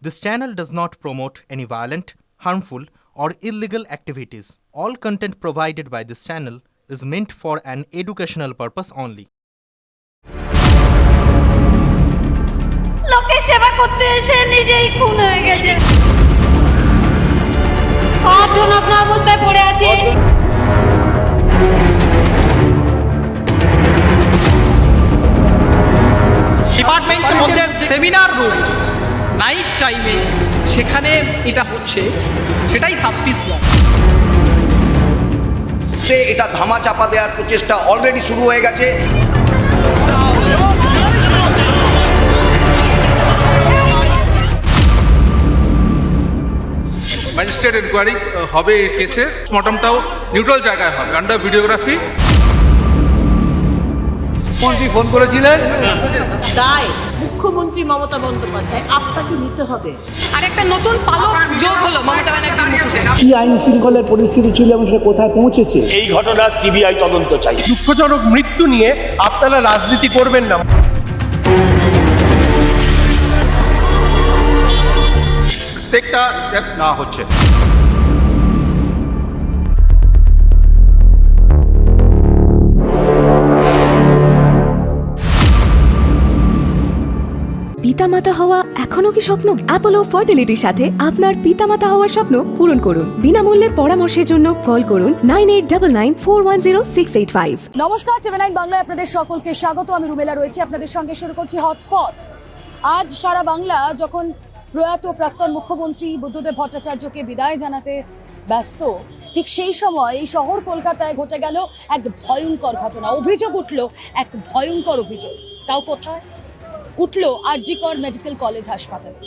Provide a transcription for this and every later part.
This channel does not promote any violent, harmful, or illegal activities. All content provided by this channel is meant for an educational purpose only. লোকে সেবা করতে এসে নিজেই খুন হয়ে গেছে, অর্ধনগ্ন অবস্থায় পড়ে আছে। ডিপার্টমেন্টের মধ্যে সেমিনার রুম নাইট টাইমে সেখানে এটা হচ্ছে, সেটাই সাসপিসিয়াস। এটা ধামা চাপা দেওয়ার প্রচেষ্টা অলরেডি শুরু হয়ে গেছে। ম্যাজিস্ট্রেট এনকোয়ারি হবে এই কেসে, পোস্টমর্টমটাও নিউট্রাল জায়গায় হবে, আন্ডার ভিডিওগ্রাফি। মন্ত্রী ফোন করেছিলেন, দায় মুখ্যমন্ত্রী মমতা বন্দ্যোপাধ্যায় আপনাকে নিতে হবে। আর একটা নতুন পালক যোগ হলো মমতা ব্যানার্জির মুখে। কি আইন শৃঙ্খলার পরিস্থিতি ছিল এবং সেটা কোথায় পৌঁছেছে? এই ঘটনার সিবিআই তদন্ত চাই। দুঃখজনক মৃত্যু নিয়ে আপনারা রাজনীতি করবেন না। প্রত্যেকটা স্টেপস নেওয়া হচ্ছে। পিতামাতা হওয়া এখনো কি স্বপ্ন? অ্যাপোলো ফার্টিলিটির সাথে আপনার পিতামাতা হওয়ার স্বপ্ন পূরণ করুন। বিনামূল্যে পরামর্শের জন্য কল করুন 9899410685। নমস্কার, TV9 বাংলায় আপনাদের সকলকে স্বাগত। আমি রুমেলা রয়েছি আপনাদের সঙ্গে। শুরু করছি হটস্পট। আজ সারা বাংলা যখন প্রয়াত প্রাক্তন মুখ্যমন্ত্রী বুদ্ধদেব ভট্টাচার্যকে বিদায় জানাতে ব্যস্ত, ঠিক সেই সময় এই শহর কলকাতায় ঘটে গেল এক ভয়ঙ্কর ঘটনা। অভিযোগ উঠল, এক ভয়ঙ্কর অভিযোগ। তাও কোথায় উঠল? আরজিকর মেডিকেল কলেজ হাসপাতালে।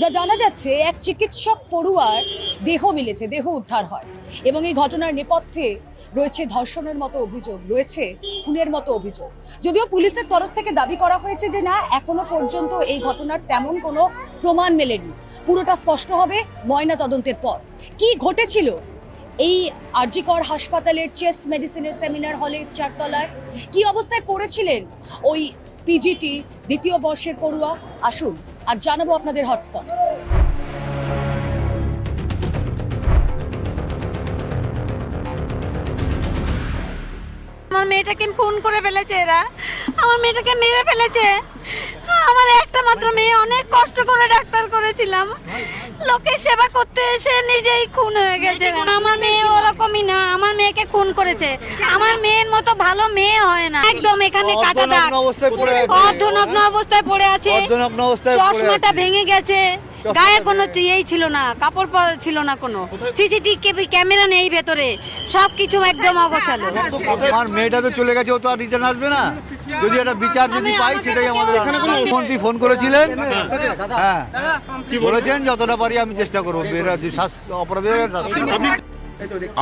যা জানা যাচ্ছে, এক চিকিৎসক পড়ুয়ার দেহ মিলেছে, দেহ উদ্ধার হয় এবং এই ঘটনার নেপথ্যে রয়েছে ধর্ষণের মতো অভিযোগ, রয়েছে খুনের মতো অভিযোগ। যদিও পুলিশের তরফ থেকে দাবি করা হয়েছে যে না, এখনো পর্যন্ত এই ঘটনার তেমন কোনো প্রমাণ মেলেনি। পুরোটা স্পষ্ট হবে ময়না তদন্তের পর। কি ঘটেছিল এই আরজিকর হাসপাতালের চেস্ট মেডিসিনের সেমিনার হলে 4 তলায়? কি অবস্থায় পড়েছিলেন ওই পিজিটি দ্বিতীয় বর্ষের পড়ুয়া? আসুন আর জানাবো আপনাদের হটস্পট। আমার মেয়েটাকে খুন করে ফেলেছে এরা, আমার মেয়েটাকে মেরে ফেলেছে। আমার একটা মাত্র মেয়ে, অনেক কষ্ট করে ডাক্তার করেছিলাম, লোকে সেবা করতে এসে নিজেই খুন হয়ে গেছে। আমার মেয়ে ওরকমই না, আমার মেয়েকে খুন করেছে। আমার মেয়ের মতো ভালো মেয়ে হয় না। একদম এখানে কাটা দাগ, অর্ধনগ্ন অবস্থায় পড়ে আছে, চশমাটা ভেঙে গেছে, গায়ে কোনো ইয়েই ছিল না, কাপড় ছিল না, কোনো সিসিটিভি ক্যামেরা নেই ভেতরে, সবকিছু একদম অগোছালো। আমার মেয়েটা তো চলে গেছে, ও তো আর রিটার্ন আসবে না। যদি একটা বিচার যদি পাই, সেটাই আমাদের। মন্ত্রী ফোন করেছিলেন, হ্যাঁ বলেছেন যতটা পারি আমি চেষ্টা করবো অপরাধের।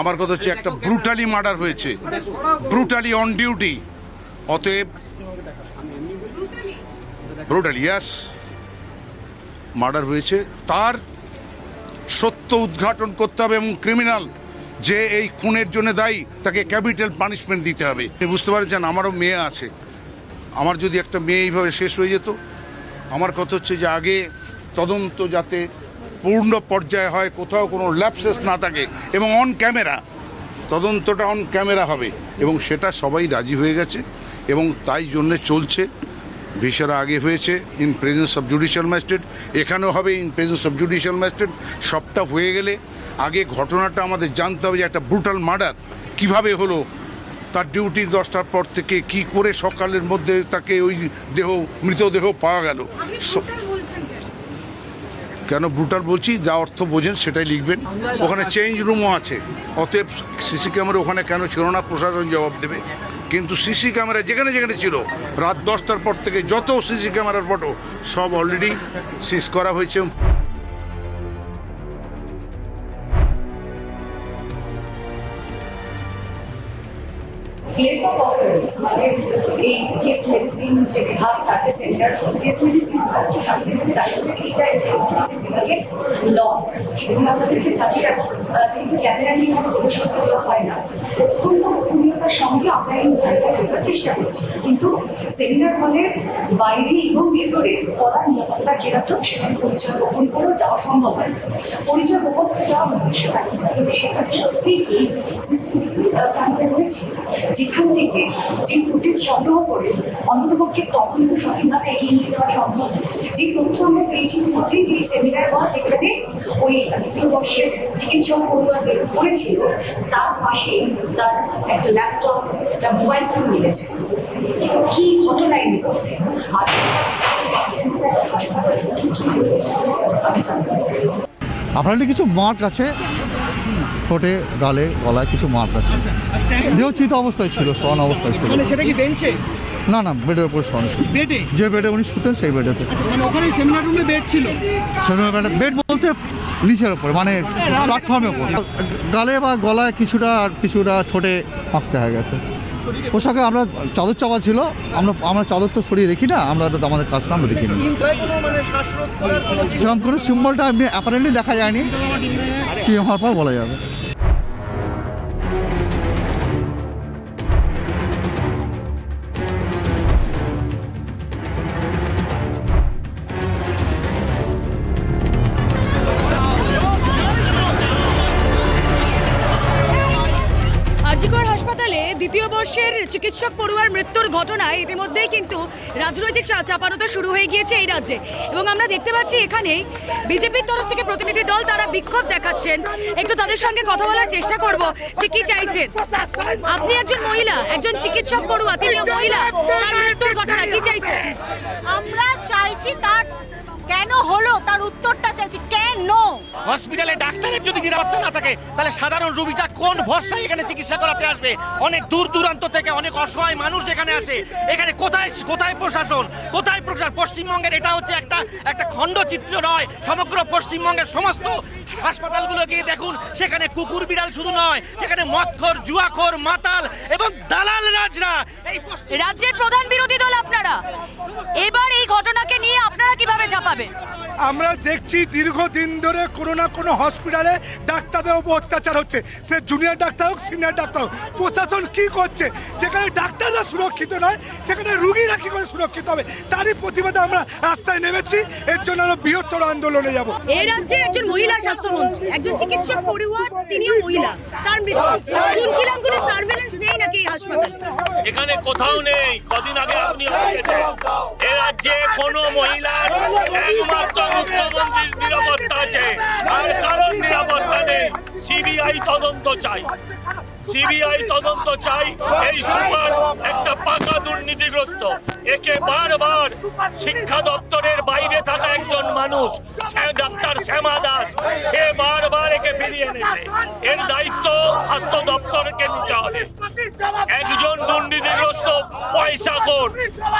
আমার কথা হচ্ছে একটা ব্রুটালি মার্ডার হয়েছে, ব্রুটালি অন ডিউটি। অতএব ব্রুটালি ইয়াস মার্ডার হয়েছে, তার সত্য উদ্ঘাটন করতে হবে এবং ক্রিমিনাল যে এই খুনের জন্য দায়ী তাকে ক্যাপিটাল পানিশমেন্ট দিতে হবে। বুঝতে পারছেন, আমারও মেয়ে আছে। আমার যদি একটা মেয়ে এইভাবে শেষ হয়ে যেত, আমার কথা হচ্ছে যে আগে তদন্ত যাতে পূর্ণ পর্যায়ে হয়, কোথাও কোনো ল্যাপসেস না থাকে এবং অন ক্যামেরা তদন্তটা অন ক্যামেরা হবে, এবং সেটা সবাই রাজি হয়ে গেছে এবং তাই জন্যে চলছে। ভিসারা আগে হয়েছে in presence of judicial magistrate, এখানেও হবে in presence of judicial magistrate. সবটা হয়ে গেলে আগে ঘটনাটা আমাদের জানতে হবে যে একটা ব্রুটাল মার্ডার কিভাবে হলো, তার ডিউটির 10টার পর থেকে কি করে সকালের মধ্যে তাকে ওই মৃতদেহ পাওয়া গেল। কেন ব্রুটাল বলছি, যা অর্থ বোঝেন সেটাই লিখবেন। ওখানে চেঞ্জ রুমও আছে, অতএব সিসি ক্যামেরা ওখানে কেন ছিল না প্রশাসন জবাব দেবে। কিন্তু সিসি ক্যামেরা যেখানে যেখানে ছিল রাত 10টার পর থেকে যত সিসি ক্যামেরার ফটো সব অলরেডি সিজ করা হয়েছে। প্লেস অফ অকারেন্স মানে এই চেস্ট মেডিসিন যে বিভাগ, সার্জে সেন্টার, চেস্ট মেডিসিন যেখানে দায়িত্ব রয়েছে, এটা চেস্ট মেডিসিন বিভাগের ল। এবং আপনাদেরকে জানিয়ে রাখি, যেহেতু ক্যামেরা নিয়ে কোনো প্রবেশ করতে দেওয়া হয় না, অত্যন্ত গোপনীয় সচেতনতার সঙ্গে আমরা এই জায়গায় ঢোকার চেষ্টা করছি, কিন্তু সেমিনার হলের বাইরে এবং ভেতরে কড়া নিরাপত্তা ঘেরাটোপ, সেখানে পরিচয় গোপন করেও যাওয়া সম্ভব হয় না। পরিচয় গোপন করে যাওয়ার উদ্দেশ্য একটাই, যে সেখানে সত্যিই এই সিসিটিভি ক্যামেরা রয়েছে, যেখান থেকে যে ফুটেজ সংগ্রহ করে অন্ততপক্ষে তদন্ত সঠিকভাবে এগিয়ে নিয়ে যাওয়া সম্ভব। যে তথ্য আমরা পেয়েছি মধ্যে, যে সেমিনার হল যেখানে ওই দ্বিতীয় বর্ষের চিকিৎসক পড়ুয়াদের পড়েছিল, তার পাশে তার একটা ল্যাপটপ, একটা মোবাইল ফোন মিলেছে। কিন্তু কি ঘটনা এই নেপথ্যে, আর একটা হাসপাতাল ঠিক কি হলো আমি জানবো। আপনাদের কিছু মার্ক আছে, ঠোঁটে, গালে, গলায় কিছু মার্ক আছে। দেহচিত অবস্থায় ছিল, শোয়ান অবস্থায় ছিল। সেটা কি বেঞ্চে? না না, বেডের উপর শোয়ানো ছিল। বেডে? যে বেডে উনি শুতেন সেই বেডেতে। মানে ওখানে সেমিনার রুমে বেড ছিল? সেমিনার বেড বলতে নিচের ওপর, মানে প্ল্যাটফর্মের ওপর। গালে বা গলায় কিছুটা, আর কিছুটা ঠোঁটে মার্ক দেখা গেছে। পোশাকে আমরা চাদর চাপা ছিল, আমরা চাদর তো সরিয়ে দেখি না, আমরা আমাদের কাজটা আমরা দেখি না। সেরকম কোনো সিম্বলটা এমনি অ্যাপারেন্টলি দেখা যায়নি, কি হওয়ার পর বলা যাবে। আরজিকর হাসপাতালে দ্বিতীয় বর্ষের চিকিৎসক পড়ুয়ার মৃত্যুর ঘটনায় ইতিমধ্যেই কিন্তু রাজনৈতিক চাপানোটা শুরু হয়ে গিয়েছে এই রাজ্যে, এবং আমরা দেখতে পাচ্ছি এখানে বিজেপির তরফ থেকে প্রতিনিধি দল তারা বিক্ষোভ দেখাচ্ছেন। একটু তাদের সঙ্গে কথা বলার চেষ্টা করব যে কি চাইছেন। আপনি একজন মহিলা, একজন চিকিৎসক পড়ুয়া, তিনিও মহিলা, তার মৃত্যুর ঘটনা কি চাইছেন? আমরা চাইছি তার কেন হলো তার উত্তরটা চাইছি, কেন? হসপিটালে ডাক্তারের যদি নিরাপত্তা না থাকে তাহলে সাধারণ রোগীটা কোন ভরসায় এখানে চিকিৎসা করাতে আসবে? অনেক দূর দূরান্ত থেকে অনেক অসহায় মানুষ এখানে আসে। এখানে কোথায় প্রশাসন, কোথায় প্রশাসন? পশ্চিমবঙ্গের এটা হচ্ছে একটা খণ্ডচিত্র নয়, সমগ্র পশ্চিমবঙ্গের সমস্ত হাসপাতালগুলো গিয়ে দেখুন, সেখানে কুকুর বিড়াল শুধু নয়, সেখানে মদখোর, জুয়াখোর, মাতাল এবং দালাল রাজরা। রাজ্যের প্রধান বিরোধী দল আপনারা, এবার এই ঘটনাকে নিয়ে আপনারা কিভাবে ঝাঁপাবেন? আমরা দেখছি দীর্ঘদিন ধরে কোনো না কোনো হসপিটালে ডাক্তারদের উপর অত্যাচার হচ্ছে, সে জুনিয়র ডাক্তার হোক, সিনিয়র ডাক্তার হোক। প্রশাসন কি করছে? যেখানে ডাক্তাররা সুরক্ষিত নয়, সেখানে রুগীরা কি করে সুরক্ষিত হবে? তারই প্রতিবাদে আমরা রাস্তায় নেমেছি। এর জন্য আমরা বৃহত্তর আন্দোলনে যাব। এই রাজ্যের একজন মহিলা স্বাস্থ্যমন্ত্রী, একজন চিকিৎসক পড়ুয়া, তিনিও মহিলা, তার মৃত্যু শুনছিলাম কোনো সার্ভেলেন্স নেই নাকি এই হাসপাতালে? এখানে কোথাও নেই। কদিন আগে আপনি হয়েছেন, এ রাজ্যে কোনো মহিলার একমাত্র মুখ্যমন্ত্রীর নিরাপত্তা আছে, আর কারণ নিরাপত্তা নেই। সিবিআই তদন্ত চাই, সিবিআই তদন্ত চাই। এই সুপার একটা পাকা দুর্নীতিগ্রস্ত, একে বারবার শিক্ষা দপ্তরের বাইরে থাকা একজন মানুষ, ডাক্তার শ্যামা দাস, সে বারবার একে ফিরিয়ে এনেছে। এর দায়িত্ব স্বাস্থ্য দপ্তরকে নিতে হবে। একজন দুর্নীতিগ্রস্ত পয়সাখোর,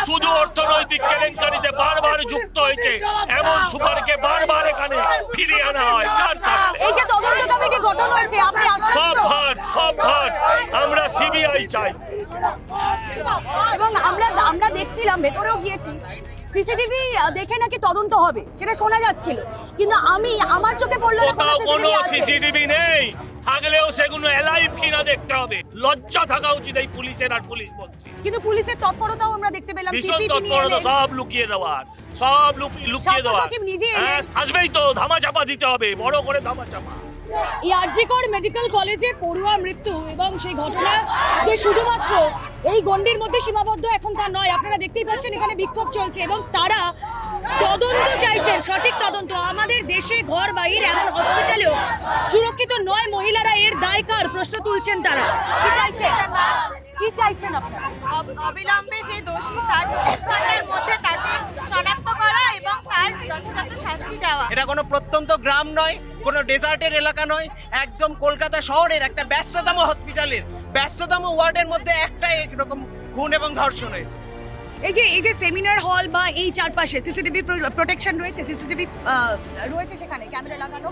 শুধু অর্থনৈতিক কেলেঙ্কারিতে বারবার যুক্ত হয়েছে এমন সুপারকে বারবার এখানে ফিরিয়ে আনা হয়। কার স্বার্থে? এই যে তদন্ত কমিটি গঠন হয়েছে, আপনি সব ভার আমরা সিবিআই চাই। এবং আমরা দেখছিলাম, ভেতরেও গিয়েছি, সিসিটিভি দেখে নাকি তদন্ত হবে সেটা শোনা যাচ্ছিল, কিন্তু আমার চোখে পড়লো কোথাও কোনো সিসিটিভি নেই। থাকলেও সেগুলো এলাইভ কিনা দেখতে হবে। লজ্জা থাকা উচিত এই পুলিশের, আর পুলিশ বলছি। কিন্তু পুলিশের তৎপরতাও আমরা দেখতে পেলাম, ভীষণ তৎপরতা, সব লুকিয়ে দেওয়ার, সব লুকিয়ে দেওয়ার। সচিব নিজে এলেন। আসবেই তো, ধামাচাপা দিতে হবে, বড় করে ধামাচাপা। এই আরজিকর মেডিকেল কলেজে পড়ুয়া মৃত্যু এবং সেই ঘটনা যে শুধুমাত্র এই গণ্ডির মধ্যে সীমাবদ্ধ এখন তা নয়, আপনারা দেখতেই পাচ্ছেন এখানে বিক্ষোভ চলছে এবং তারা তদন্ত চাইছেন, সঠিক তদন্ত। আমাদের দেশে ঘর বাইরে এমন হসপিটালেও সুরক্ষিত নয় মহিলারা, এর দায় কার? প্রশ্ন তুলছেন তারা। কি চাইছেন আপনারা? অবিলম্বে যে দোষী তার 24 ঘন্টার মধ্যে তাকে শনাক্ত করা এবং তার যথাযথ শাস্তি দেওয়া। এটা কোনো প্রত্যন্ত গ্রাম নয়, কোনো ডেজার্টের এলাকা নয়, একদম কলকাতা শহরের একটা ব্যস্ততম হসপিটালের ব্যস্ততম ওয়ার্ডের মধ্যে একটাই এরকম খুন এবং ধর্ষণ হয়েছে। এই যে সেমিনার হল বা এই চারপাশে সিসিটিভি প্রোটেকশন রয়েছে, সিসিটিভি রয়েছে, সেখানে ক্যামেরা লাগানো।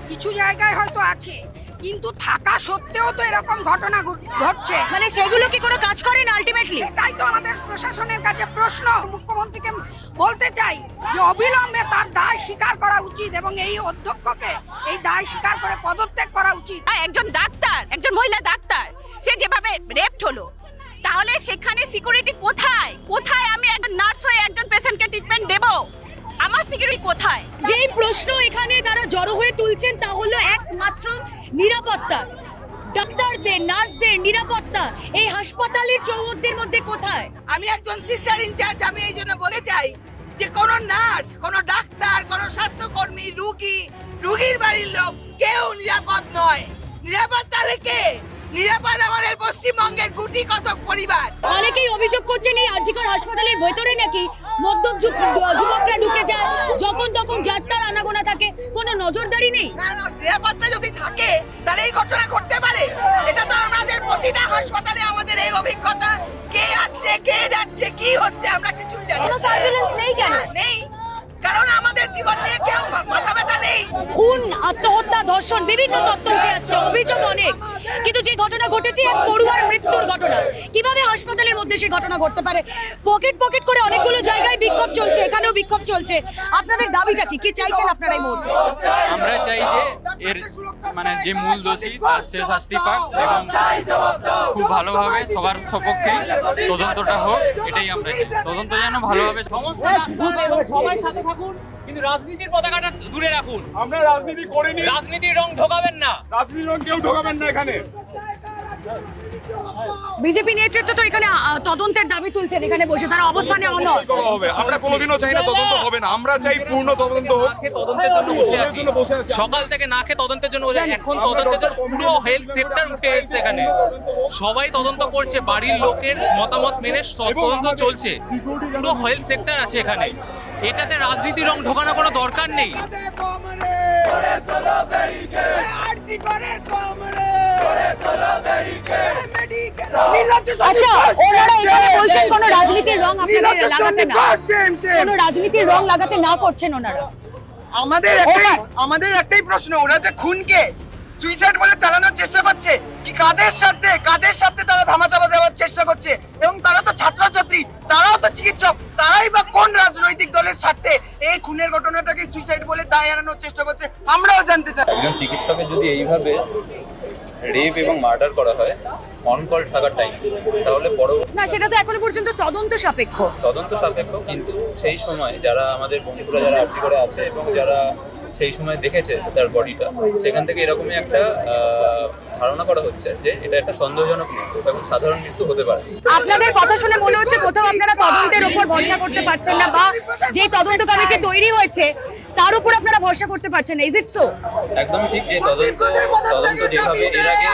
কিছু জায়গায় হয়তো আছে, কিন্তু থাকা সত্ত্বেও তো এরকম ঘটনা ঘটছে। মানে সেগুলো কি কোনো কাজ করে না আলটিমেটলি? এটাই তো আমাদের প্রশাসনের কাছে প্রশ্ন। মুখ্যমন্ত্রীকে বলতে চাই যে অবিলম্বে তার দায় স্বীকার করা উচিত এবং এই অধ্যক্ষকে এই দায় স্বীকার করে পদত্যাগ করা উচিত। একজন ডাক্তার, একজন মহিলা ডাক্তার, সে যেভাবে রেপড হলো, তাহলে সেখানে সিকিউরিটি কোথায়? কোথায় আমি একজন নার্স হয়ে একজন পেশেন্টকে ট্রিটমেন্ট দেব? আমার সিকিউরিটি কোথায়? যেই প্রশ্ন এখানে তারা জড়ো হয়ে তুলছেন তা হলো একমাত্র নিরাপত্তা। ডাক্তারদের, নার্সদের নিরাপত্তা এই হাসপাতালের চৌহদ্দির মধ্যে কোথায়? আমি একজন সিস্টার ইনচার্জ, আমি এই জন্য বলে চাই যে কোনো নার্স, কোনো ডাক্তার, কোনো স্বাস্থ্যকর্মী, রুগীর বাড়ির লোক কেউ নিরাপদ নয়। নিরাপদ তাহলে কে? নিরাপদ আমাদের পশ্চিমবঙ্গের গুটি কতক পরিবার। অনেকেই অভিযোগ করছেন এই আরজিকর হাসপাতালের ভেতরে নাকি মদ্যপ যুবকরা ঢুকে যায়, যখন তখন যাত্রার আনাগোনা থাকে, কোনো নজরদারি নেই। না, নিরাপত্তা যদি থাকে তাহলে এই ঘটনা ঘটতে পারে। এটা তো আমাদের প্রতিটা হাসপাতালে আমাদের এই অভিজ্ঞতা। কে আসছে, কে যাচ্ছে, কি হচ্ছে আমরা কিছুই জানি কোনো সার্ভিলেন্স নেই কেন? নেই, কারণ আমাদের জীবন নিয়ে কেউ মাথা ব্যথা নেই। খুন, আত্মহত্যা, ধর্ষণ, বিভিন্ন তথ্য উঠে আসছে, অভিযোগ অনেক, কিন্তু যে ঘটনা ঘটেছে এক পড়ুয়ার মৃত্যুর ঘটনা। কিভাবে হাসপাতালের মধ্যে সেই ঘটনা ঘটতে পারে? পকেট করে অনেকগুলো জায়গায় বিক্ষোভ চলছে, এখানেও বিক্ষোভ চলছে। আপনাদের দাবিটা কি? কি চাইছেন আপনারা এই মুহূর্তে? আমরা চাই যে এর মানে যে মূল দোষী তার সে শাস্তি পাক এবং খুব ভালোভাবে সবার সপক্ষে তদন্তটা হোক, এটাই আমরা চাই। তদন্ত যেন ভালোভাবে সবাই সাথে থাকুন, কিন্তু রাজনীতির পতাকাটা দূরে রাখুন। আমরা রাজনীতি করিনি, রাজনীতির রং ঢোকাবেন না, রাজনীতির রং কেউ ঢোকাবেন না এখানে। বিজেপি নেতৃত্ব তো এখানে তদন্তের দাবি তুলছেন, এখানে বসে তারা অবস্থানে অনড়। আমরা কোনোদিনও চাই না তদন্ত হবে না, আমরা চাই পূর্ণ তদন্ত হোক। তদন্তের জন্য বসে আছি, সকাল থেকে না খেয়ে তদন্তের জন্য বসে আছি। এখন তদন্তের জন্য পুরো হেলথ সেক্টর উঠে এসেছে এখানে, সবাই তদন্ত করছে, বাড়ির লোকের মতামত মেনে তদন্ত চলছে, পুরো হেলথ সেক্টর আছে এখানে। এটাতে রাজনীতির রং ঢোকানো কোনো দরকার নেই। আচ্ছা, ওনারা এখানে বলছেন কোনো রাজনীতির রং আপনারা লাগাতে না, কোনো রাজনীতির রং লাগাতে না করছেন ওনারা। আমাদের একটাই প্রশ্ন, ওরা যে খুনকে সুইসাইড বলে চালানোর চেষ্টা করছে, কি কাদের সাথে তারা ধামাচাপা দেওয়ার চেষ্টা করছে? এবং তারা তো ছাত্রছাত্রী, তারাও তো চিকিৎসক, তারাই বা কোন রাজনৈতিক দলের স্বার্থে এই খুনের ঘটনাটাকে সুইসাইড বলে দায় এড়ানোর চেষ্টা করছে? আমরাও জানতে চাই। একজন চিকিৎসকের যদি এইভাবে রেপ এবং মার্ডার করা হয় অন কল থাকার টাইম, তাহলে না, সেটা তো এখনো পর্যন্ত তদন্ত সাপেক্ষ, কিন্তু সেই সময় যারা আমাদের বন্ধুরা যারা আর্জি করে আছে এবং যারা সেই সময় দেখেছে তার বডিটা, সেখান থেকে এরকমই একটা ধারণা করা হচ্ছে যে এটা একটা সন্দেহজনক মৃত্যু এবং সাধারণ মৃত্যু হতে পারে। আপনাদের কথা শুনে মনে হচ্ছে কোথাও আপনারা তদন্তের উপর ভরসা করতে পারছেন না, বা যে তদন্ত কমিটি তৈরি হয়েছে তার উপর আপনারা ভরসা করতে পারছেন না। Is it so? একদমই ঠিক, যে তদন্ত যেভাবে এর আগে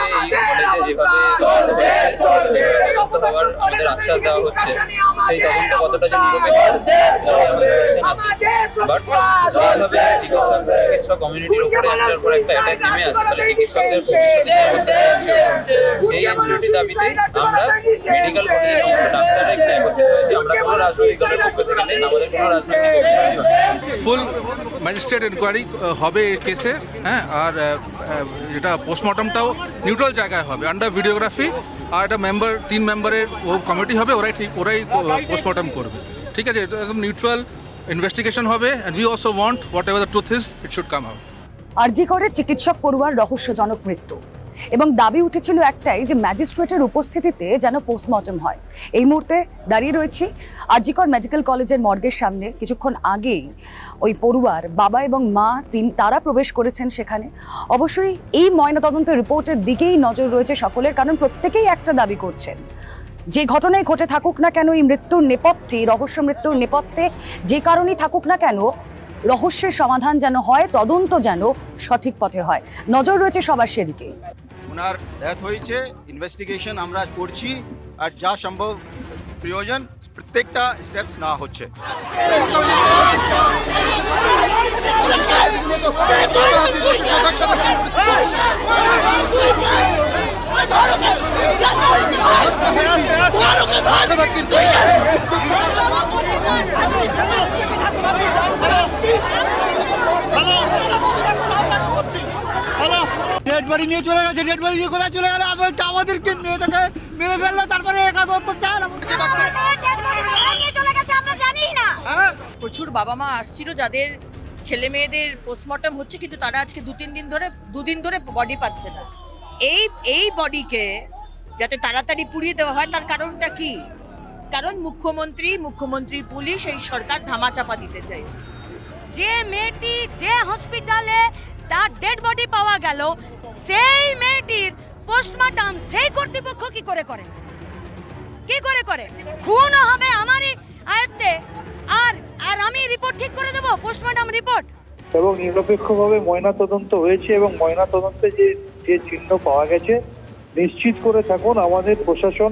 এই কলেজে যেভাবে আমাদের আশ্বাস দেওয়া হচ্ছে, সেই তদন্ত কতটা যে নিরপেক্ষ বাট যেভাবে চিকিৎসক কমিউনিটির উপরে একটার পর একটা অ্যাটাক নেমে আসে, তাহলে চিকিৎসকদের সেই এনজিওটি দাবিতে আমরা মেডিকেল কলেজের সমস্ত ডাক্তাররা এখানে একত্রিত হয়েছি। আমরা কোনো রাজনৈতিক দলের পক্ষ থেকে নেই, আমাদের কোনো রাজনৈতিক ফুল ম্যাজিস্ট্রেট ইনকোয়ারি হবে এই কেসে, হ্যাঁ, আর এটা পোস্টমর্টমটাও নিউট্রাল জায়গায় হবে, আন্ডার ভিডিওগ্রাফি, আর একটা তিন মেম্বারের কমিটি হবে, ওরাই পোস্টমর্টম করবে। ঠিক আছে, এটা একদম নিউট্রাল ইনভেস্টিগেশন হবে, and we also want whatever the truth is, it should come out. আরজিকরের চিকিৎসক পড়ুয়ার রহস্যজনক মৃত্যু, এবং দাবি উঠেছিল একটাই, যে ম্যাজিস্ট্রেটের উপস্থিতিতে যেন পোস্টমর্টম হয়। এই মুহূর্তে দাঁড়িয়ে রয়েছি আরজিকর মেডিকেল কলেজের মর্গের সামনে। কিছুক্ষণ আগেই ওই পড়ুয়ার বাবা এবং মা তারা প্রবেশ করেছেন সেখানে। অবশ্যই এই ময়নাতদন্তের রিপোর্টের দিকেই নজর রয়েছে সকলের, কারণ প্রত্যেকেই একটা দাবি করছেন, যে ঘটনায় ঘটে থাকুক না কেন, এই মৃত্যুর নেপথ্যে, রহস্য মৃত্যুর নেপথ্যে যে কারণেই থাকুক না কেন, রহস্যের সমাধান যেন হয়, তদন্ত যেন সঠিক পথে হয়। নজর রয়েছে সবার সেদিকে। ওনার ডেথ হয়েছে, ইনভেস্টিগেশন আমরা করছি, আর যা সম্ভব প্রয়োজন প্রত্যেকটা স্টেপস না হচ্ছে। ডেড বডি নিয়ে চলে গেছে, ডেড বডি নিয়ে কোথায় চলে গেল? আমাদেরকে মেয়েটাকে মেরে ফেললো, তারপরে একাদত্ত চার প্রচুর বাবা মা আসছিল যাদের ছেলে মেয়েদের পোস্টমর্টম হচ্ছে, কিন্তু তারা আজকে দুদিন ধরে বডি পাচ্ছে না। এই বডিকে যাতে তাড়াতাড়ি পুড়িয়ে দেওয়া হয়, তার কারণটা কি? কারণ মুখ্যমন্ত্রীর পুলিশ এই সরকার ধামাচাপা দিতে চাইছে। যে মেয়েটি যে হসপিটালে তার ডেড বডি পাওয়া গেল, সেই মেয়েটির পোস্টমর্টম সেই কর্তৃপক্ষ কি করে করে? খুন হবে আমারই আয়ত্তে, আর আমি রিপোর্ট ঠিক করে দেবো, পোস্টমর্টম রিপোর্ট। এবং নিরপেক্ষভাবে ময়নাতদন্ত হয়েছে এবং ময়নাতদন্তে যে চিহ্ন পাওয়া গেছে, নিশ্চিত করে থাকুন আমাদের প্রশাসন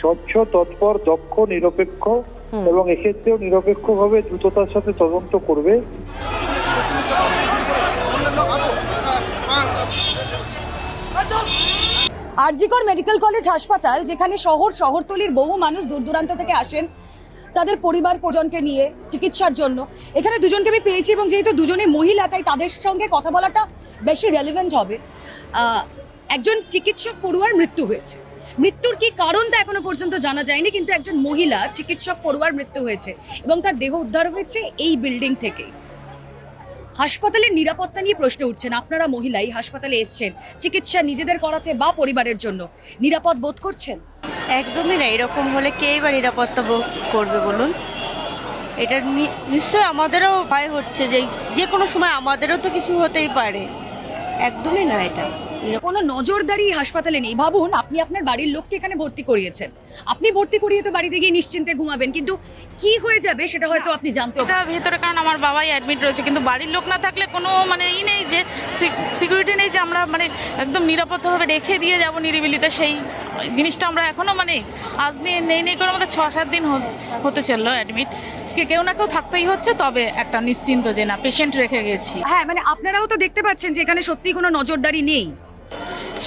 স্বচ্ছ, তৎপর, দক্ষ, নিরপেক্ষ এবং এক্ষেত্রেও নিরপেক্ষভাবে দ্রুততার সাথে তদন্ত করবে। আরজিকর মেডিকেল কলেজ হাসপাতাল, যেখানে শহরতলির বহু মানুষ দূর দূরান্ত থেকে আসেন তাদের পরিবার পরিজনকে নিয়ে চিকিৎসার জন্য, এখানে দুজনকে আমি পেয়েছি এবং যেহেতু দুজনে মহিলা তাই তাদের সঙ্গে কথা বলাটা বেশি রেলিভেন্ট হবে। একজন চিকিৎসক পড়ুয়ার মৃত্যু হয়েছে, মৃত্যুর কি কারণ তা এখনো পর্যন্ত জানা যায়নি, কিন্তু একজন মহিলা চিকিৎসক পড়ুয়ার মৃত্যু হয়েছে এবং তার দেহ উদ্ধার হয়েছে এই বিল্ডিং থেকে। হাসপাতালের নিরাপত্তা নিয়ে প্রশ্ন উঠছেন। আপনারা মহিলাই হাসপাতালে এসছেন চিকিৎসা নিজেদের করাতে বা পরিবারের জন্য, নিরাপদ বোধ করছেন? একদমই না। এরকম হলে কেই বা নিরাপত্তা করবে বলুন? এটা নিশ্চয় আমাদেরও ভয় হচ্ছে যে কোনো সময় আমাদেরও তো কিছু হতেই পারে। একদমই না, এটা কোনো নজরদারি হাসপাতালে নেই। ভাবুন, আপনি আপনার বাড়ির লোককে এখানে ভর্তি করিয়েছেন, আপনি ভর্তি করিয়ে তো বাড়িতে গিয়ে নিশ্চিন্তে ঘুমাবেন, কিন্তু কি হয়ে যাবে সেটা হয়তো আপনি জানতে এটা ভেতরে, কারণ আমার বাবাই অ্যাডমিট রয়েছে, কিন্তু বাড়ির লোক না থাকলে কোনো নেই যে সিকিউরিটি নেই যে আমরা একদম নিরাপদভাবে রেখে দিয়ে যাব নিরিবিলিতে। সেই জিনিসটা আমরা এখনো আজ নেই করে আমাদের 6-7 দিন হতে চললো অ্যাডমিট। কেউ না কেউ থাকতেই হচ্ছে, তবে একটা নিশ্চিন্ত যে না পেশেন্ট রেখে গেছি। হ্যাঁ, আপনারাও তো দেখতে পাচ্ছেন যে এখানে সত্যি কোনো নজরদারি নেই।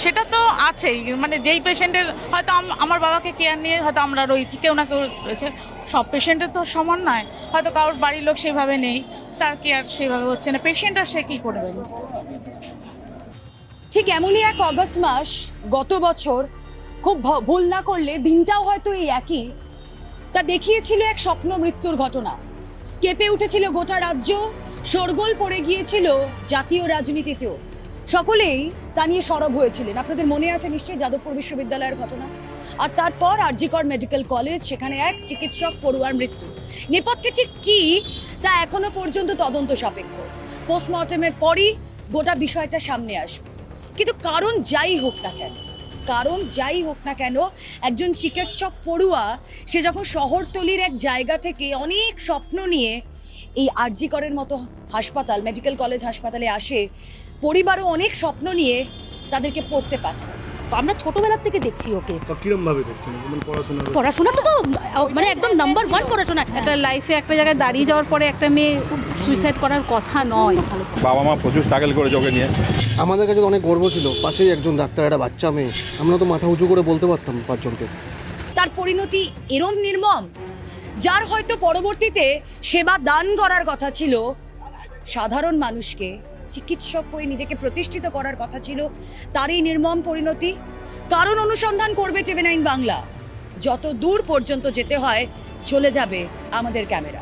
সেটা তো আছেই, যেই পেশেন্টের হয়তো আমার বাবাকে কেয়ার নিয়ে হয়তো আমরা রয়েছি, কেউ না কেউ রয়েছে। সব পেশেন্টের তো সমান নয়, হয়তো কারোর বাড়ির লোক সেভাবে নেই, তার কেয়ার সেভাবে হচ্ছে না, পেশেন্ট আর সে কী করবে? ঠিক এমনই এক অগস্ট মাস গত বছর, খুব ভুল না করলে দিনটাও হয়তো এই একই, তা দেখিয়েছিল এক স্বপ্ন মৃত্যুর ঘটনা। কেঁপে উঠেছিল গোটা রাজ্য, শোরগোল পড়ে গিয়েছিল জাতীয় রাজনীতিতেও। সকলেই তা নিয়ে সরব হয়েছিলেন। আপনাদের মনে আছে নিশ্চয়ই যাদবপুর বিশ্ববিদ্যালয়ের ঘটনা। আর তারপর আরজিকর মেডিকেল কলেজ, সেখানে এক চিকিৎসক পড়ুয়ার মৃত্যু। নেপথ্যে ঠিক কি তা এখনো পর্যন্ত তদন্ত সাপেক্ষ। পোস্টমর্টমের পরই গোটা বিষয়টা সামনে আসবে। কিন্তু কারণ যাই হোক না কেন, একজন চিকিৎসক পড়ুয়া সে যখন শহরতলির এক জায়গা থেকে অনেক স্বপ্ন নিয়ে এই আরজিকরের মতো হাসপাতাল, মেডিকেল কলেজ হাসপাতালে আসে, পরিবারও অনেক স্বপ্ন নিয়ে তাদেরকে পড়তে পাঠায়। আমরা ছোটবেলার থেকে দেখছি ওকে। কিরম ভাবে দেখছেন? পড়াশোনা তো একদম নাম্বার 1 পড়াশোনা। একটা লাইফে একটা জায়গায় দাঁড়িয়ে যাওয়ার পরে একটা মেয়ে সুইসাইড করার কথা নয়। বাবা মা প্রচুর স্ট্রাগল করেছে ওকে নিয়ে। আমাদের কাছে অনেক গর্ব ছিল, পাশেই একজন ডাক্তার, একটা বাচ্চা মেয়ে, আমরা তো মাথা উঁচু করে বলতে পারতাম 5 জনকে। তার পরিণতি এরম নির্মম, যার হয়তো পরবর্তীতে সেবা দান করার কথা ছিল, সাধারণ মানুষকে চিকিৎসক হয়ে নিজেকে প্রতিষ্ঠিত করার কথা ছিল, তারই নির্মম পরিণতি। কারণ অনুসন্ধান করবে TV9 বাংলা। যত দূর পর্যন্ত যেতে হয় চলে যাবে আমাদের ক্যামেরা।